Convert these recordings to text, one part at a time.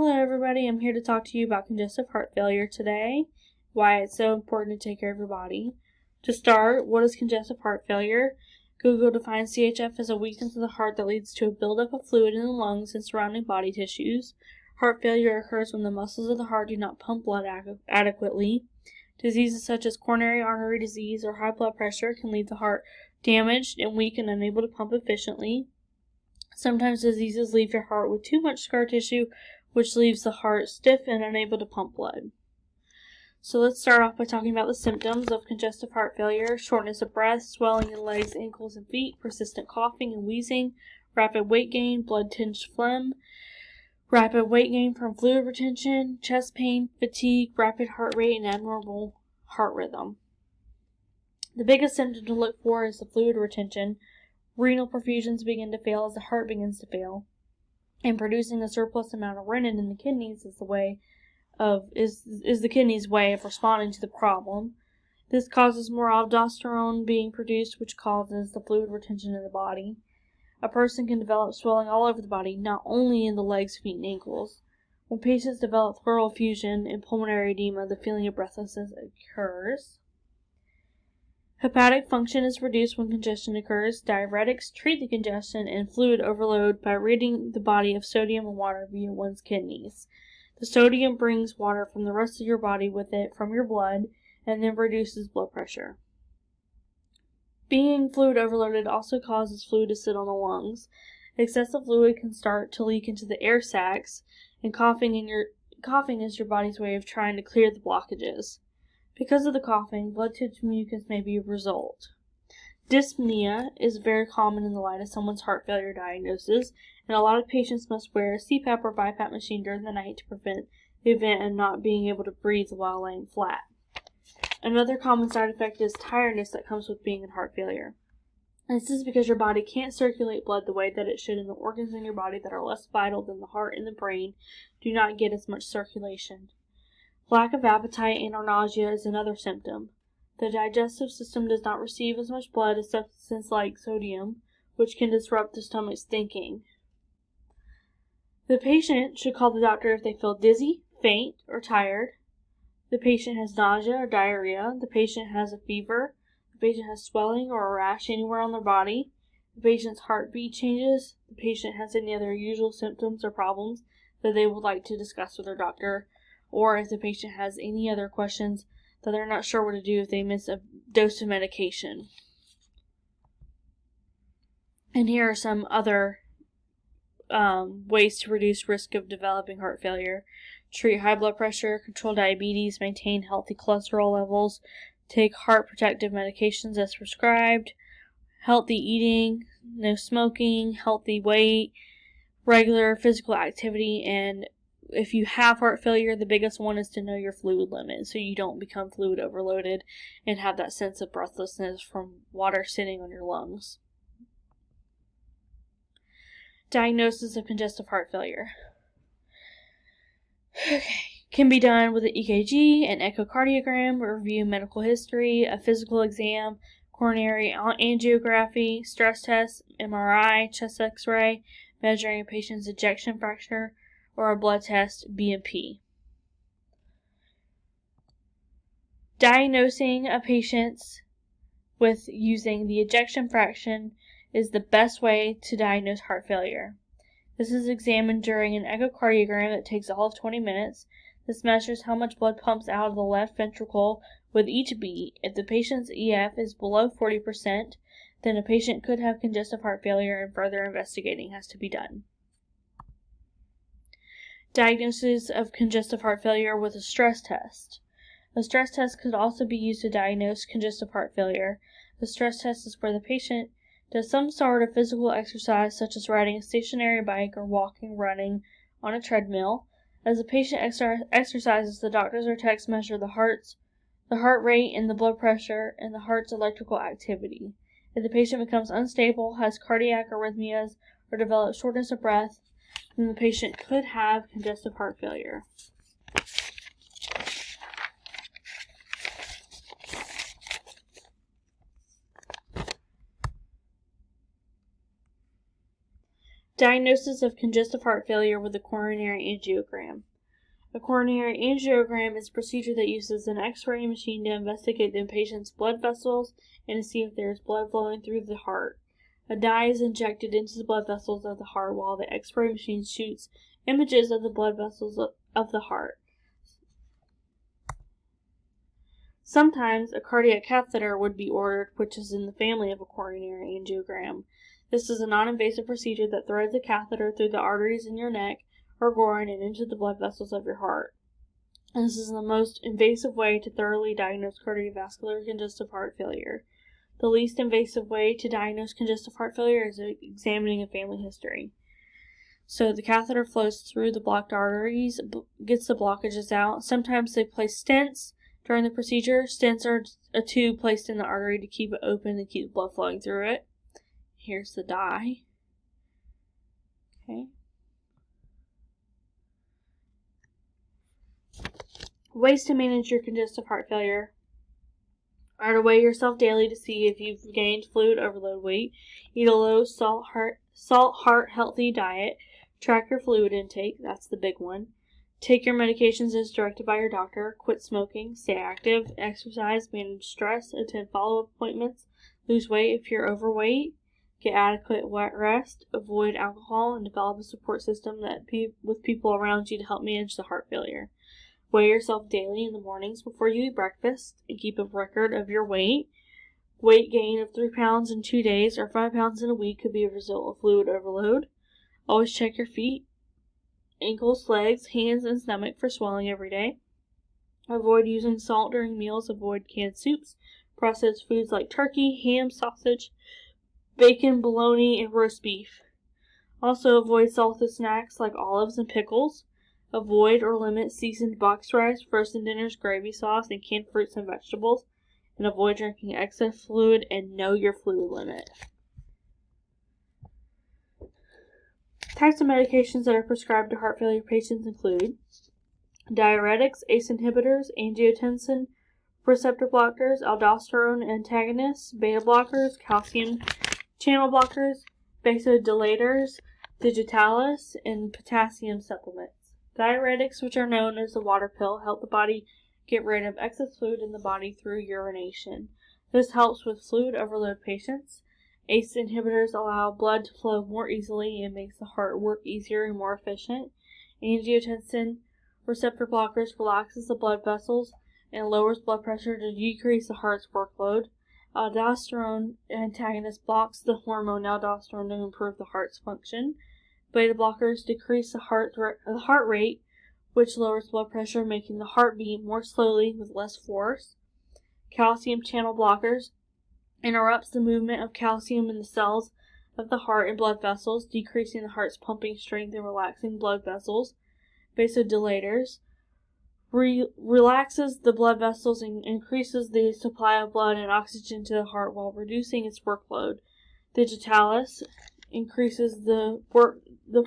Hello everybody, I'm here to talk to you about congestive heart failure today, why it's so important to take care of your body. To start, what is congestive heart failure? Google defines CHF as a weakness of the heart that leads to a buildup of fluid in the lungs and surrounding body tissues. Heart failure occurs when the muscles of the heart do not pump blood adequately. Diseases such as coronary artery disease or high blood pressure can leave the heart damaged and weak and unable to pump efficiently. Sometimes diseases leave your heart with too much scar tissue, which leaves the heart stiff and unable to pump blood. So let's start off by talking about the symptoms of congestive heart failure: shortness of breath, swelling in legs, ankles, and feet, persistent coughing and wheezing, rapid weight gain, blood-tinged phlegm, rapid weight gain from fluid retention, chest pain, fatigue, rapid heart rate, and abnormal heart rhythm. The biggest symptom to look for is the fluid retention. Renal perfusions begin to fail as the heart begins to fail, and producing a surplus amount of renin in the kidneys is the kidney's way of responding to the problem. This causes more aldosterone being produced, which causes the fluid retention in the body. A person can develop swelling all over the body, not only in the legs, feet, and ankles. When patients develop pleural effusion and pulmonary edema, the feeling of breathlessness occurs. Hepatic function is reduced when congestion occurs. Diuretics treat the congestion and fluid overload by ridding the body of sodium and water via one's kidneys. The sodium brings water from the rest of your body with it from your blood and then reduces blood pressure. Being fluid overloaded also causes fluid to sit on the lungs. Excessive fluid can start to leak into the air sacs, and coughing is your body's way of trying to clear the blockages. Because of the coughing, blood-tinged mucus may be a result. Dyspnea is very common in the light of someone's heart failure diagnosis, and a lot of patients must wear a CPAP or BiPAP machine during the night to prevent the event of not being able to breathe while laying flat. Another common side effect is tiredness that comes with being in heart failure. This is because your body can't circulate blood the way that it should, and the organs in your body that are less vital than the heart and the brain do not get as much circulation. Lack of appetite and or nausea is another symptom. The digestive system does not receive as much blood as substances like sodium, which can disrupt the stomach's thinking. The patient should call the doctor if they feel dizzy, faint, or tired. The patient has nausea or diarrhea. The patient has a fever. The patient has swelling or a rash anywhere on their body. The patient's heartbeat changes. The patient has any other usual symptoms or problems that they would like to discuss with their doctor, or if the patient has any other questions that they're not sure what to do if they miss a dose of medication. And here are some other ways to reduce risk of developing heart failure. Treat high blood pressure, control diabetes, maintain healthy cholesterol levels, take heart protective medications as prescribed, healthy eating, no smoking, healthy weight, regular physical activity, and if you have heart failure, the biggest one is to know your fluid limit so you don't become fluid overloaded and have that sense of breathlessness from water sitting on your lungs. Diagnosis of congestive heart failure. Can be done with an EKG, an echocardiogram, review medical history, a physical exam, coronary angiography, stress test, MRI, chest x-ray, measuring a patient's ejection fraction, or a blood test, BMP. Diagnosing a patient with using the ejection fraction is the best way to diagnose heart failure. This is examined during an echocardiogram that takes all of 20 minutes. This measures how much blood pumps out of the left ventricle with each beat. If the patient's EF is below 40%, then a patient could have congestive heart failure and further investigating has to be done. Diagnosis of congestive heart failure with a stress test. A stress test could also be used to diagnose congestive heart failure. The stress test is where the patient does some sort of physical exercise, such as riding a stationary bike or walking, running on a treadmill. As the patient exercises, the doctors or techs measure the heart rate and the blood pressure and the heart's electrical activity. If the patient becomes unstable, has cardiac arrhythmias, or develops shortness of breath, then the patient could have congestive heart failure. Diagnosis of congestive heart failure with a coronary angiogram. A coronary angiogram is a procedure that uses an X-ray machine to investigate the patient's blood vessels and to see if there is blood flowing through the heart. A dye is injected into the blood vessels of the heart while the X-ray machine shoots images of the blood vessels of the heart. Sometimes a cardiac catheter would be ordered, which is in the family of a coronary angiogram. This is a non-invasive procedure that threads a catheter through the arteries in your neck or groin and into the blood vessels of your heart. And this is the most invasive way to thoroughly diagnose cardiovascular congestive heart failure. The least invasive way to diagnose congestive heart failure is examining a family history. So the catheter flows through the blocked arteries, gets the blockages out. Sometimes they place stents during the procedure. Stents are a tube placed in the artery to keep it open and keep the blood flowing through it. Here's the dye. Okay. Ways to manage your congestive heart failure are to weigh yourself daily to see if you've gained fluid overload weight, eat a low salt heart healthy diet, track your fluid intake, that's the big one, take your medications as directed by your doctor, quit smoking, stay active, exercise, manage stress, attend follow-up appointments, lose weight if you're overweight, get adequate rest, avoid alcohol, and develop a support system with people around you to help manage the heart failure. Weigh yourself daily in the mornings before you eat breakfast and keep a record of your weight. Weight gain of 3 pounds in 2 days or 5 pounds in a week could be a result of fluid overload. Always check your feet, ankles, legs, hands, and stomach for swelling every day. Avoid using salt during meals. Avoid canned soups, processed foods like turkey, ham, sausage, bacon, bologna, and roast beef. Also avoid salted snacks like olives and pickles. Avoid or limit seasoned boxed rice, frozen dinners, gravy sauce, and canned fruits and vegetables. And avoid drinking excess fluid and know your fluid limit. Types of medications that are prescribed to heart failure patients include diuretics, ACE inhibitors, angiotensin receptor blockers, aldosterone antagonists, beta blockers, calcium channel blockers, vasodilators, digitalis, and potassium supplements. Diuretics, which are known as the water pill, help the body get rid of excess fluid in the body through urination. This helps with fluid overload patients. ACE inhibitors allow blood to flow more easily and makes the heart work easier and more efficient. Angiotensin receptor blockers relaxes the blood vessels and lowers blood pressure to decrease the heart's workload. Aldosterone antagonist blocks the hormone aldosterone to improve the heart's function. Beta blockers decrease the heart rate, which lowers blood pressure, making the heart beat more slowly with less force. Calcium channel blockers interrupts the movement of calcium in the cells of the heart and blood vessels, decreasing the heart's pumping strength and relaxing blood vessels. Vasodilators relaxes the blood vessels and increases the supply of blood and oxygen to the heart while reducing its workload. Digitalis increases the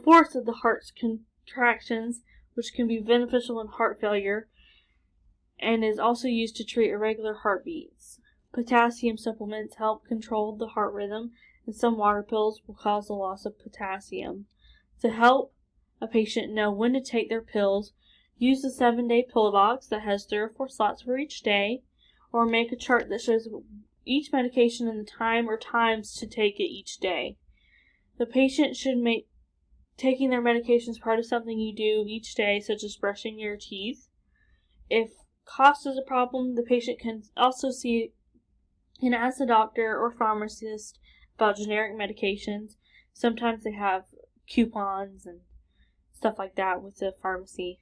force of the heart's contractions, which can be beneficial in heart failure, and is also used to treat irregular heartbeats. Potassium supplements help control the heart rhythm, and some water pills will cause the loss of potassium. To help a patient know when to take their pills, use the 7-day pill box that has 3 or 4 slots for each day, or make a chart that shows each medication and the time or times to take it each day. The patient should make taking their medications part of something you do each day, such as brushing your teeth. If cost is a problem, the patient can also see and ask the doctor or pharmacist about generic medications. Sometimes they have coupons and stuff like that with the pharmacy.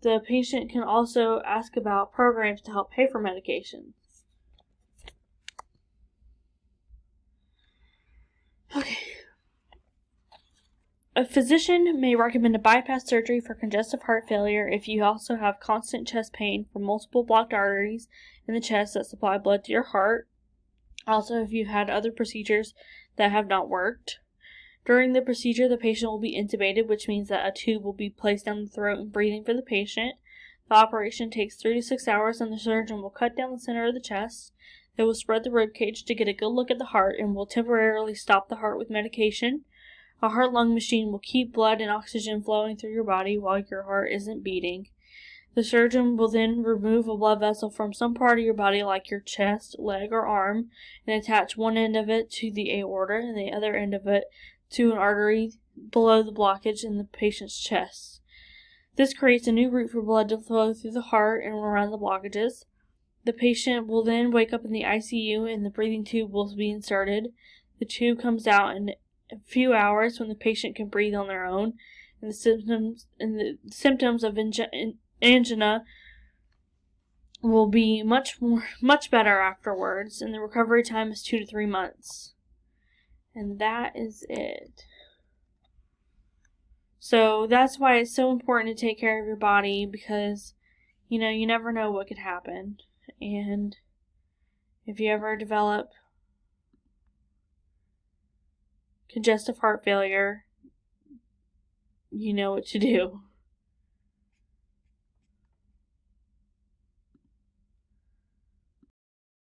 The patient can also ask about programs to help pay for medications. Okay. A physician may recommend a bypass surgery for congestive heart failure if you also have constant chest pain from multiple blocked arteries in the chest that supply blood to your heart. Also, if you've had other procedures that have not worked. During the procedure, the patient will be intubated, which means that a tube will be placed down the throat and breathing for the patient. The operation takes 3 to 6 hours, and the surgeon will cut down the center of the chest. They will spread the rib cage to get a good look at the heart and will temporarily stop the heart with medication. A heart-lung machine will keep blood and oxygen flowing through your body while your heart isn't beating. The surgeon will then remove a blood vessel from some part of your body like your chest, leg, or arm and attach one end of it to the aorta and the other end of it to an artery below the blockage in the patient's chest. This creates a new route for blood to flow through the heart and around the blockages. The patient will then wake up in the ICU and the breathing tube will be inserted. The tube comes out in a few hours when the patient can breathe on their own, and the symptoms of angina will be much better afterwards, and the recovery time is 2 to 3 months. And that is it. So that's why it's so important to take care of your body, because you never know what could happen. And if you ever develop congestive heart failure, you know what to do.